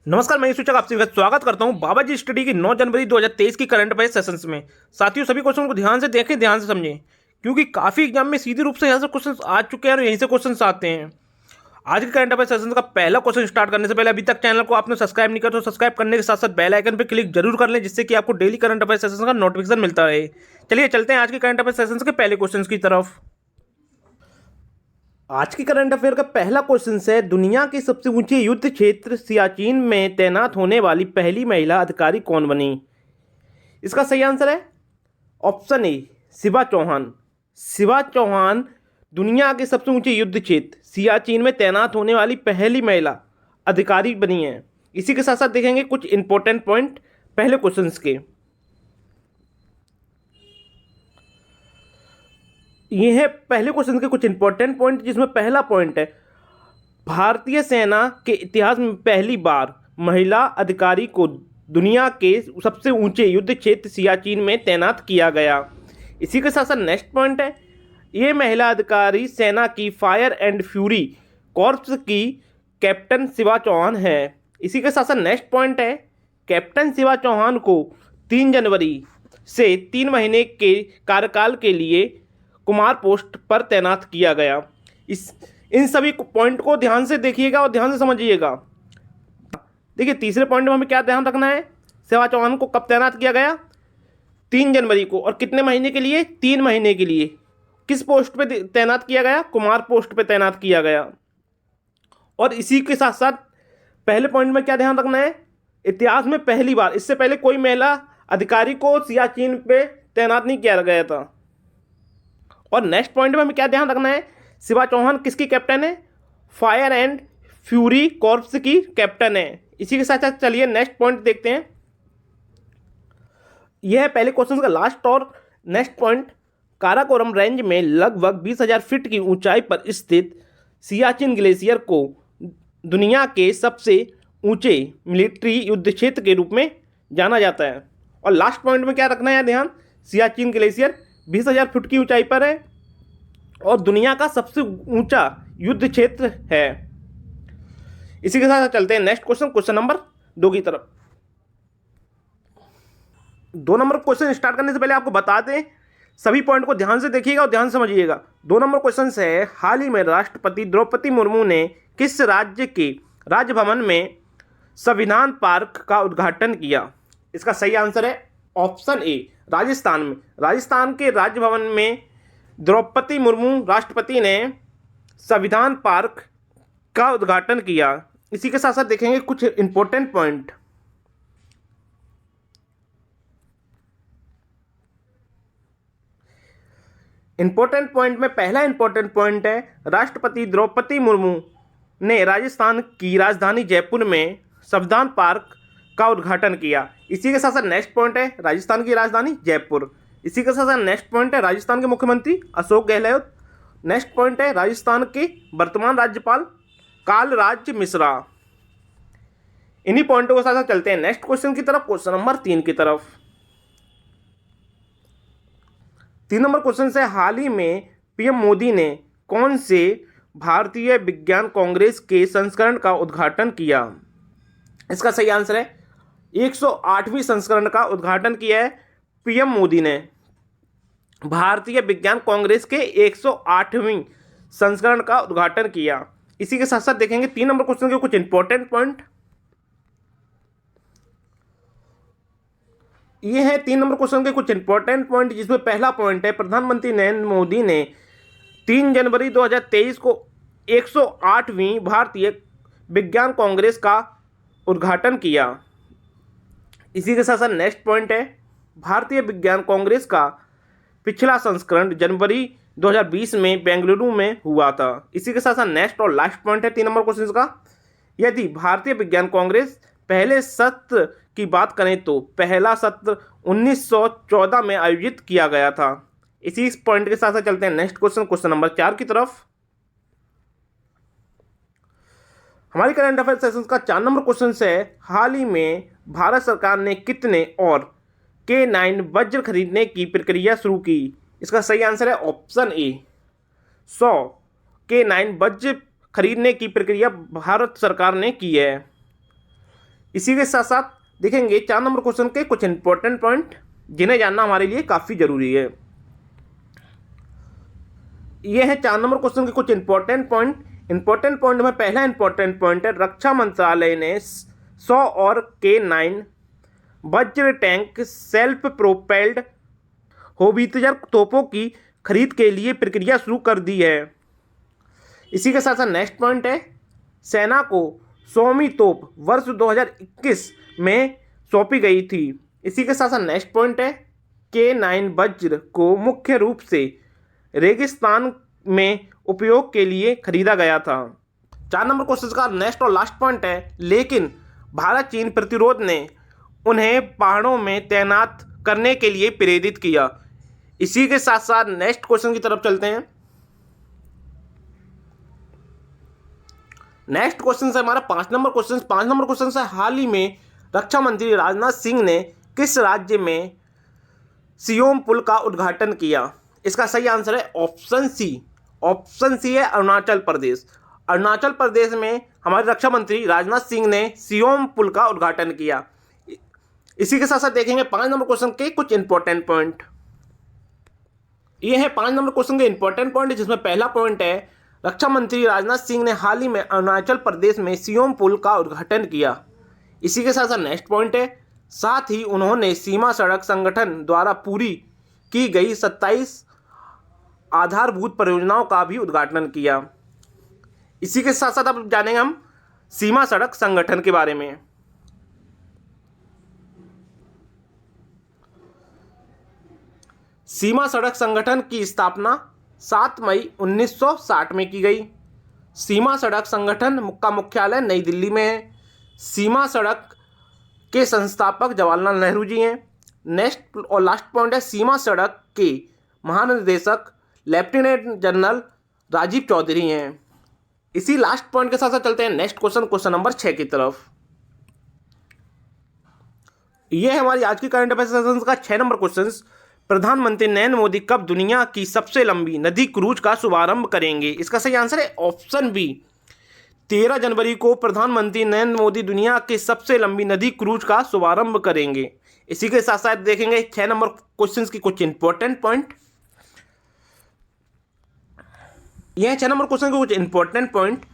नमस्कार, मैं सूचक आपसे स्वागत करता हूं बाबा जी स्टडी की 9 जनवरी 2023 की करंट अफेयर सेशंस में। साथियों, सभी क्वेश्चन को ध्यान से देखें, ध्यान से समझें, क्योंकि काफी एग्जाम में सीधे रूप से यहाँ से क्वेश्चन आ चुके हैं और यहीं से क्वेश्चन आते हैं। आज के करंट अफेयर सेशन का पहला क्वेश्चन स्टार्ट करने से पहले अभी तक चैनल को आपने सब्सक्राइब नहीं किया तो सब्सक्राइब करने के साथ साथ बेल आइकन पर क्लिक जरूर कर लें, जिससे कि आपको डेली करंट अफेयर सेशन का नोटिफिकेशन मिलता रहे। चलिए चलते हैं आज के करंट अफेयर सेशन के पहले क्वेश्चन की तरफ। आज की करंट अफेयर का पहला क्वेश्चन है, दुनिया के सबसे ऊंचे युद्ध क्षेत्र सियाचिन में तैनात होने वाली पहली महिला अधिकारी कौन बनी? इसका सही आंसर है ऑप्शन ए, शिवा चौहान। शिवा चौहान दुनिया के सबसे ऊंचे युद्ध क्षेत्र सियाचिन में तैनात होने वाली पहली महिला अधिकारी बनी है। इसी के साथ साथ देखेंगे कुछ इंपॉर्टेंट पॉइंट पहले क्वेश्चन के। ये है पहले क्वेश्चन के कुछ इंपॉर्टेंट पॉइंट, जिसमें पहला पॉइंट है, भारतीय सेना के इतिहास में पहली बार महिला अधिकारी को दुनिया के सबसे ऊंचे युद्ध क्षेत्र सियाचिन में तैनात किया गया। इसी के साथ साथ नेक्स्ट पॉइंट है, ये महिला अधिकारी सेना की फायर एंड फ्यूरी कॉर्प्स की कैप्टन शिवा चौहान है। इसी के साथ साथ नेक्स्ट पॉइंट है, कैप्टन शिवा चौहान को 3 जनवरी से 3 महीने के कार्यकाल के लिए कुमार पोस्ट पर तैनात किया गया। इन सभी पॉइंट को ध्यान से देखिएगा और ध्यान से समझिएगा। देखिए, तीसरे पॉइंट में हमें क्या ध्यान रखना है, शिवा चौहान को कब तैनात किया गया? 3 जनवरी को। और कितने महीने के लिए? 3 महीने के लिए। किस पोस्ट पे तैनात किया गया? कुमार पोस्ट पे तैनात किया गया। और इसी के साथ साथ पहले पॉइंट में क्या ध्यान रखना है, इतिहास में पहली बार, इससे पहले कोई महिला अधिकारी को सियाचिन पे तैनात नहीं किया गया था। और नेक्स्ट पॉइंट में हमें क्या ध्यान रखना है, शिवा चौहान किसकी कैप्टन है? फायर एंड फ्यूरी कॉर्प्स की कैप्टन है। इसी के साथ साथ चलिए नेक्स्ट पॉइंट देखते हैं। यह है पहले क्वेश्चन का लास्ट और नेक्स्ट पॉइंट, काराकोरम रेंज में लगभग 20,000 फीट की ऊंचाई पर स्थित सियाचिन ग्लेशियर को दुनिया के सबसे ऊंचे मिलिट्री युद्ध क्षेत्र के रूप में जाना जाता है। और लास्ट पॉइंट में क्या रखना है ध्यान, सियाचिन ग्लेशियर 20,000 फुट की ऊंचाई पर है और दुनिया का सबसे ऊंचा युद्ध क्षेत्र है। इसी के साथ चलते हैं नेक्स्ट क्वेश्चन, क्वेश्चन नंबर 2 की तरफ। 2 नंबर क्वेश्चन स्टार्ट करने से पहले आपको बता दें, सभी पॉइंट को ध्यान से देखिएगा और ध्यान से समझिएगा। 2 नंबर क्वेश्चन है, हाल ही में राष्ट्रपति द्रौपदी मुर्मू ने किस राज्य के राजभवन में संविधान पार्क का उद्घाटन किया? इसका सही आंसर है ऑप्शन ए, राजस्थान में। राजस्थान के राजभवन में द्रौपदी मुर्मू राष्ट्रपति ने संविधान पार्क का उद्घाटन किया। इसी के साथ साथ देखेंगे कुछ इंपॉर्टेंट पॉइंट। इंपॉर्टेंट पॉइंट में पहला इंपॉर्टेंट पॉइंट है, राष्ट्रपति द्रौपदी मुर्मू ने राजस्थान की राजधानी जयपुर में संविधान पार्क का उद्घाटन किया। इसी के साथ साथ नेक्स्ट पॉइंट है, राजस्थान की राजधानी जयपुर। इसी के साथ साथ नेक्स्ट पॉइंट है, राजस्थान के मुख्यमंत्री अशोक गहलोत। नेक्स्ट पॉइंट है, राजस्थान के वर्तमान राज्यपाल कालराज मिश्रा। इन्हीं पॉइंटों के साथ साथ चलते हैं नेक्स्ट क्वेश्चन की तरफ, क्वेश्चन नंबर 3 की तरफ। 3 नंबर क्वेश्चन से, हाल ही में पीएम मोदी ने कौन से भारतीय विज्ञान कांग्रेस के संस्करण का उद्घाटन किया? इसका सही आंसर है 108वीं संस्करण का उद्घाटन किया है पीएम मोदी ने। भारतीय विज्ञान कांग्रेस के 108वीं संस्करण का उद्घाटन किया। इसी के साथ साथ देखेंगे 3 नंबर क्वेश्चन के कुछ इंपॉर्टेंट पॉइंट। ये है 3 नंबर क्वेश्चन के कुछ इंपॉर्टेंट पॉइंट, जिसमें पहला पॉइंट है, प्रधानमंत्री नरेंद्र मोदी ने 3 जनवरी 2023 को 108वीं भारतीय विज्ञान कांग्रेस का उद्घाटन किया। इसी के साथ साथ नेक्स्ट पॉइंट है, भारतीय विज्ञान कांग्रेस का पिछला संस्करण जनवरी 2020 में बेंगलुरु में हुआ था। इसी के साथ साथ नेक्स्ट और लास्ट पॉइंट है 3 नंबर क्वेश्चन का, यदि भारतीय विज्ञान कांग्रेस पहले सत्र की बात करें तो पहला सत्र 1914 में आयोजित किया गया था। इसी पॉइंट के साथ साथ चलते हैं नेक्स्ट क्वेश्चन, क्वेश्चन नंबर 4 की तरफ। हमारी करंट अफेयर सेशन का 4 नंबर क्वेश्चन है, हाल ही में भारत सरकार ने कितने और K9 वज्र खरीदने की प्रक्रिया शुरू की? इसका सही आंसर है ऑप्शन ए, 100 K9 वज्र खरीदने की प्रक्रिया भारत सरकार ने की है। इसी के साथ साथ देखेंगे 4 नंबर क्वेश्चन के कुछ इंपॉर्टेंट पॉइंट जिन्हें जानना हमारे लिए काफ़ी ज़रूरी है। ये है 4 नंबर क्वेश्चन के कुछ इंपॉर्टेंट पॉइंट में पहला इंपॉर्टेंट पॉइंट है, रक्षा मंत्रालय ने 100 और K9 वज्र टैंक सेल्फ प्रोपेल्ड होवित्जर तोपों की खरीद के लिए प्रक्रिया शुरू कर दी है। इसी के साथ साथ नेक्स्ट पॉइंट है, सेना को 100वीं तोप वर्ष 2021 में सौंपी गई थी। इसी के साथ साथ नेक्स्ट पॉइंट है, K9 वज्र को मुख्य रूप से रेगिस्तान में उपयोग के लिए खरीदा गया था। 4 नंबर क्वेश्चन का नेक्स्ट और लास्ट पॉइंट है, लेकिन भारत चीन प्रतिरोध ने उन्हें पहाड़ों में तैनात करने के लिए प्रेरित किया। इसी के साथ साथ नेक्स्ट क्वेश्चन की तरफ चलते हैं। नेक्स्ट क्वेश्चन है हमारा 5 नंबर क्वेश्चन। 5 नंबर क्वेश्चन से हाल ही में रक्षा मंत्री राजनाथ सिंह ने किस राज्य में सियोम पुल का उद्घाटन किया? इसका सही आंसर है ऑप्शन सी। ऑप्शन सी है अरुणाचल प्रदेश। अरुणाचल प्रदेश में हमारे रक्षा मंत्री राजनाथ सिंह ने सियोम पुल का उद्घाटन किया। इसी के साथ साथ देखेंगे 5 नंबर क्वेश्चन के कुछ इंपॉर्टेंट पॉइंट। ये है 5 नंबर क्वेश्चन के इंपॉर्टेंट पॉइंट, जिसमें पहला पॉइंट है, रक्षा मंत्री राजनाथ सिंह ने हाल ही में अरुणाचल प्रदेश में सियोम पुल का उद्घाटन किया। इसी के साथ साथ नेक्स्ट पॉइंट है, साथ ही उन्होंने सीमा सड़क संगठन द्वारा पूरी की गई 27 आधारभूत परियोजनाओं का भी उद्घाटन किया। इसी के साथ साथ अब जानेंगे हम सीमा सड़क संगठन के बारे में। सीमा सड़क संगठन की स्थापना 7 मई 1960 में की गई। सीमा सड़क संगठन का मुख्यालय नई दिल्ली में है। सीमा सड़क के संस्थापक जवाहरलाल नेहरू जी हैं। नेक्स्ट और लास्ट पॉइंट है, सीमा सड़क के महानिदेशक लेफ्टिनेंट जनरल राजीव चौधरी हैं। इसी लास्ट पॉइंट के साथ साथ चलते हैं नेक्स्ट क्वेश्चन नंबर 6 की तरफ। यह है हमारी आज की करंट अफेयर सेशन का 6 नंबर क्वेश्चन। प्रधानमंत्री नरेंद्र मोदी कब दुनिया की सबसे लंबी नदी क्रूज का शुभारंभ करेंगे? इसका सही आंसर है ऑप्शन बी। 13 जनवरी को प्रधानमंत्री नरेंद्र मोदी दुनिया के सबसे लंबी नदी क्रूज का शुभारंभ करेंगे। इसी के साथ साथ देखेंगे 6 नंबर क्वेश्चन की कुछ इंपॉर्टेंट पॉइंट। यह 6 नंबर क्वेश्चन के कुछ इंपॉर्टेंट पॉइंट।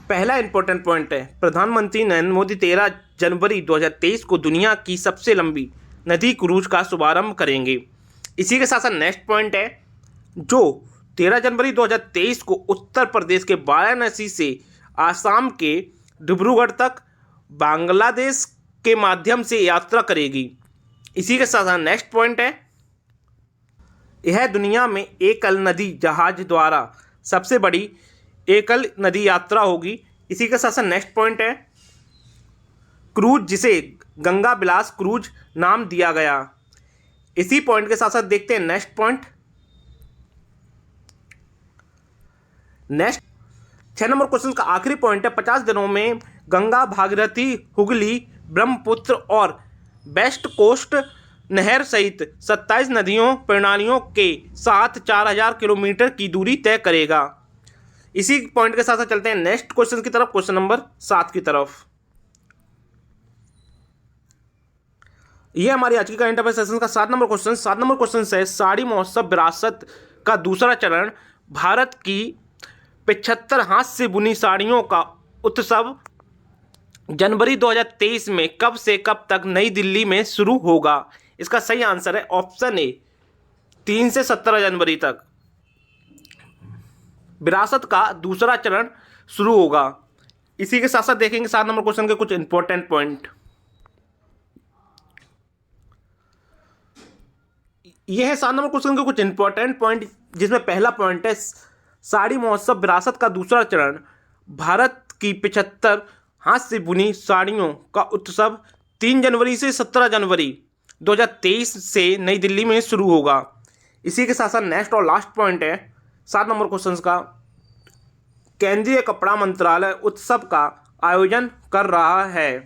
पहला इंपॉर्टेंट पॉइंट है, प्रधानमंत्री नरेंद्र मोदी 13 जनवरी 2023 को दुनिया की सबसे लंबी नदी क्रूज का शुभारंभ करेंगे। इसी के साथ साथ नेक्स्ट पॉइंट है, जो 13 जनवरी 2023 को उत्तर प्रदेश के वाराणसी से आसाम के डिब्रूगढ़ तक बांग्लादेश के माध्यम से यात्रा करेगी। इसी के साथ साथ नेक्स्ट पॉइंट है, यह दुनिया में एकल नदी जहाज द्वारा सबसे बड़ी एकल नदी यात्रा होगी। इसी के साथ साथ नेक्स्ट पॉइंट है, क्रूज जिसे गंगा विलास क्रूज नाम दिया गया। इसी पॉइंट के साथ साथ देखते हैं next point. Next 6 number question का आखिरी पॉइंट है, 50 दिनों में गंगा, भागीरथी, हुगली, ब्रह्मपुत्र और वेस्ट कोस्ट नहर सहित 27 नदियों प्रणालियों के साथ 4000 किलोमीटर की दूरी तय करेगा। इसी पॉइंट के साथ साथ चलते हैं नेक्स्ट क्वेश्चन की तरफ, क्वेश्चन नंबर 7 की तरफ। यह हमारी आज की करंट अफेयर सेशन का 7 नंबर क्वेश्चन। 7 नंबर क्वेश्चन है, साड़ी महोत्सव विरासत का दूसरा चरण भारत की 75 हाथ से बुनी साड़ियों का उत्सव जनवरी 2023 में कब से कब तक नई दिल्ली में शुरू होगा? इसका सही आंसर है ऑप्शन ए, 3 से 17 जनवरी तक विरासत का दूसरा चरण शुरू होगा। इसी के साथ साथ देखेंगे 7 नंबर क्वेश्चन के कुछ इंपॉर्टेंट पॉइंट। यह है 7 नंबर क्वेश्चन के कुछ इंपॉर्टेंट पॉइंट, जिसमें पहला पॉइंट है, साड़ी महोत्सव विरासत का दूसरा चरण भारत की 75 हाथ से बुनी साड़ियों का उत्सव 3 जनवरी से 17 जनवरी 2023 से नई दिल्ली में शुरू होगा। इसी के साथ साथ नेक्स्ट और लास्ट पॉइंट है 7 नंबर क्वेश्चन का, केंद्रीय कपड़ा मंत्रालय उत्सव का आयोजन कर रहा है।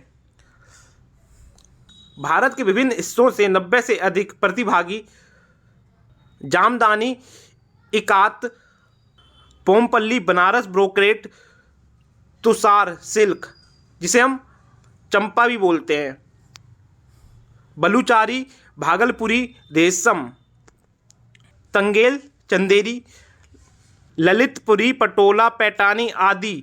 भारत के विभिन्न हिस्सों से 90 से अधिक प्रतिभागी जामदानी, इकात, पोमपल्ली, बनारस ब्रोकेट, तुषार सिल्क जिसे हम चंपा भी बोलते हैं। बलूचारी, भागलपुरी रेशम, तंगेल, चंदेरी, ललितपुरी, पटोला, पैठानी आदि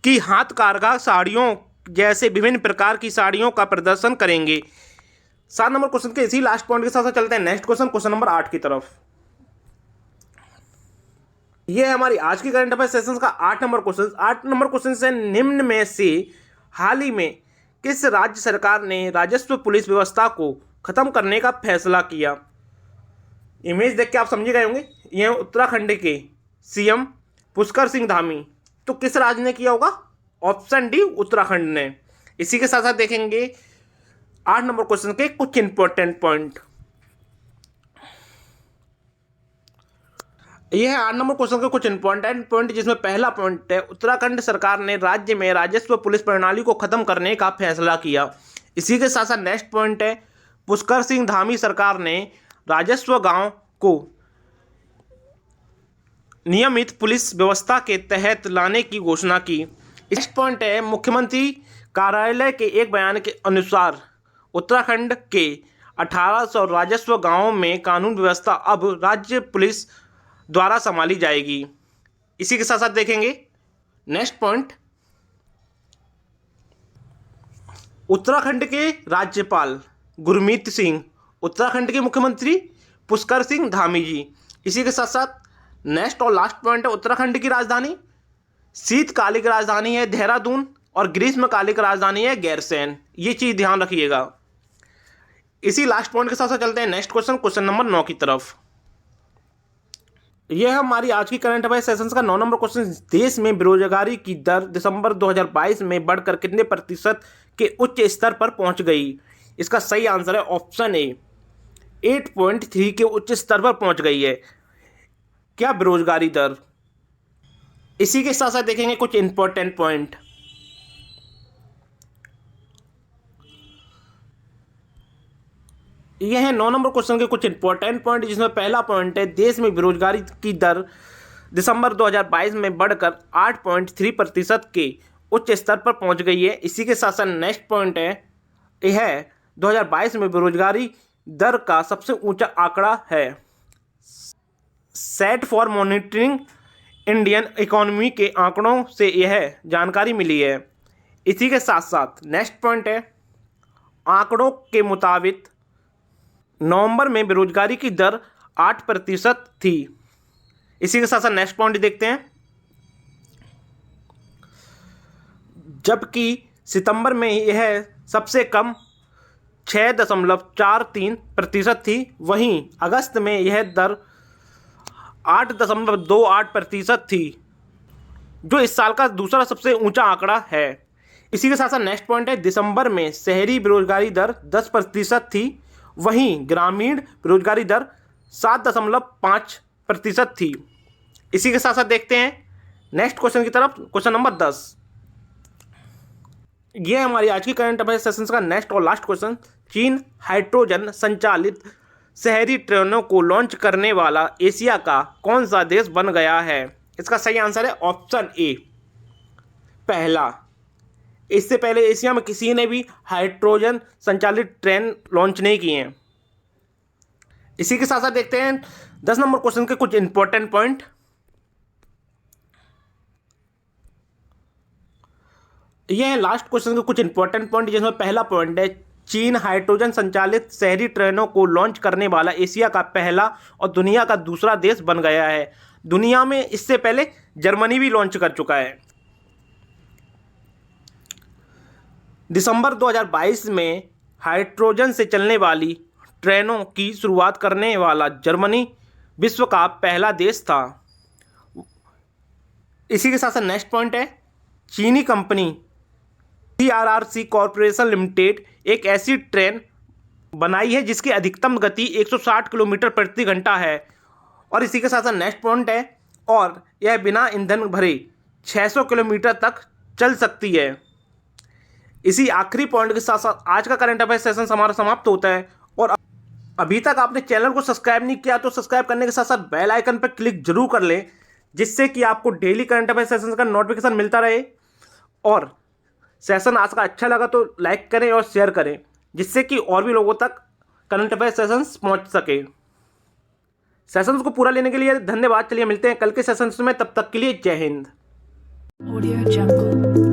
की हाथ कारगा साड़ियों जैसे विभिन्न प्रकार की साड़ियों का प्रदर्शन करेंगे। 7 नंबर क्वेश्चन के इसी लास्ट पॉइंट के साथ चलते हैं नेक्स्ट क्वेश्चन, क्वेश्चन नंबर 8 की तरफ। यह है हमारी आज की करंट अफेयर सेशंस का 8 नंबर क्वेश्चन। 8 नंबर क्वेश्चन से निम्न में से हाल ही में किस राज्य सरकार ने राजस्व पुलिस व्यवस्था को खत्म करने का फैसला किया? इमेज देख के आप समझ गए होंगे, यह उत्तराखंड के सीएम पुष्कर सिंह धामी। तो किस राज्य ने किया होगा? ऑप्शन डी, उत्तराखंड ने। इसी के साथ साथ देखेंगे 8 नंबर क्वेश्चन के कुछ इंपॉर्टेंट पॉइंट। यह है 8 नंबर क्वेश्चन के कुछ इंपॉर्टेंट पॉइंट, जिसमें पहला पॉइंट है उत्तराखंड सरकार ने राज्य में राजस्व पुलिस प्रणाली को खत्म करने का फैसला किया। इसी के साथ साथ नेक्स्ट पॉइंट है पुष्कर सिंह धामी सरकार ने राजस्व गांव को नियमित पुलिस व्यवस्था के तहत लाने की घोषणा की। नेक्स्ट पॉइंट है मुख्यमंत्री कार्यालय के एक बयान के अनुसार उत्तराखंड के 1800 राजस्व गांवों में कानून व्यवस्था अब राज्य पुलिस द्वारा संभाली जाएगी। इसी के साथ साथ देखेंगे नेक्स्ट पॉइंट, उत्तराखंड के राज्यपाल गुरमीत सिंह, उत्तराखंड के मुख्यमंत्री पुष्कर सिंह धामी जी। इसी के साथ साथ नेक्स्ट और लास्ट पॉइंट है उत्तराखंड की राजधानी शीतकालिक राजधानी है देहरादून और ग्रीष्मकालिक राजधानी है गैरसैंण। ये चीज़ ध्यान रखिएगा। इसी लास्ट पॉइंट के साथ साथ चलते हैं नेक्स्ट क्वेश्चन, क्वेश्चन नंबर 9 की तरफ। यह है हमारी आज की करंट अफेयर सेशंस का 9 नंबर क्वेश्चन। देश में बेरोजगारी की दर दिसंबर 2022 में बढ़कर कितने प्रतिशत के उच्च स्तर पर पहुंच गई? इसका सही आंसर है ऑप्शन ए, 8.3 के उच्च स्तर पर पहुंच गई है क्या बेरोजगारी दर? इसी के साथ साथ देखेंगे कुछ इंपॉर्टेंट पॉइंट। यह है 9 नंबर क्वेश्चन के कुछ इंपॉर्टेंट पॉइंट, जिसमें पहला पॉइंट है देश में बेरोजगारी की दर दिसंबर 2022 में बढ़कर 8.3% के उच्च स्तर पर पहुंच गई है। इसी के साथ साथ नेक्स्ट पॉइंट है यह 2022 में बेरोजगारी दर का सबसे ऊंचा आंकड़ा है। Set for monitoring Indian economy के आंकड़ों से यह जानकारी मिली है। इसी के साथ साथ नेक्स्ट पॉइंट है आंकड़ों के मुताबिक नवंबर में बेरोजगारी की दर 8% थी। इसी के साथ साथ नेक्स्ट पॉइंट देखते हैं, जबकि सितंबर में यह सबसे कम 6.43% थी। वहीं अगस्त में यह दर 8.28% थी, जो इस साल का दूसरा सबसे ऊंचा आंकड़ा है। इसी के साथ साथ नेक्स्ट पॉइंट है दिसंबर में शहरी बेरोजगारी दर 10% थी, वहीं ग्रामीण बेरोजगारी दर 7.5% थी। इसी के साथ साथ देखते हैं नेक्स्ट क्वेश्चन की तरफ, क्वेश्चन नंबर 10। यह हमारी आज की करंट अफेयर सेशंस का नेक्स्ट और लास्ट क्वेश्चन। चीन हाइड्रोजन संचालित शहरी ट्रेनों को लॉन्च करने वाला एशिया का कौन सा देश बन गया है? इसका सही आंसर है ऑप्शन ए, पहला। इससे पहले एशिया में किसी ने भी हाइड्रोजन संचालित ट्रेन लॉन्च नहीं किए हैं। इसी के साथ साथ देखते हैं 10 नंबर क्वेश्चन के कुछ इंपॉर्टेंट पॉइंट। यह है लास्ट क्वेश्चन के कुछ इंपॉर्टेंट पॉइंट, जिसमें पहला पॉइंट है चीन हाइड्रोजन संचालित शहरी ट्रेनों को लॉन्च करने वाला एशिया का पहला और दुनिया का दूसरा देश बन गया है। दुनिया में इससे पहले जर्मनी भी लॉन्च कर चुका है। दिसंबर 2022 में हाइड्रोजन से चलने वाली ट्रेनों की शुरुआत करने वाला जर्मनी विश्व का पहला देश था। इसी के साथ साथ नेक्स्ट पॉइंट है चीनी कंपनी CRRC कॉरपोरेशन लिमिटेड एक ऐसी ट्रेन बनाई है जिसकी अधिकतम गति 160 किलोमीटर प्रति घंटा है। और इसी के साथ साथ नेक्स्ट पॉइंट है और यह बिना ईंधन भरे 600 किलोमीटर तक चल सकती है। इसी आखिरी पॉइंट के साथ साथ आज का करंट अफेयर सेशन हमारा समाप्त होता है। और अभी तक आपने चैनल को सब्सक्राइब नहीं किया तो सब्सक्राइब करने के साथ साथ बेल आइकन पर क्लिक जरूर कर लें, जिससे कि आपको डेली करंट अफेयर सेशन का नोटिफिकेशन मिलता रहे। और सेशन आज का अच्छा लगा तो लाइक करें और शेयर करें, जिससे कि और भी लोगों तक करंट अफेयर सेशंस पहुंच सके। सेशंस को पूरा लेने के लिए धन्यवाद। चलिए मिलते हैं कल के सेशंस में, तब तक के लिए जय हिंद। Audio Jungle.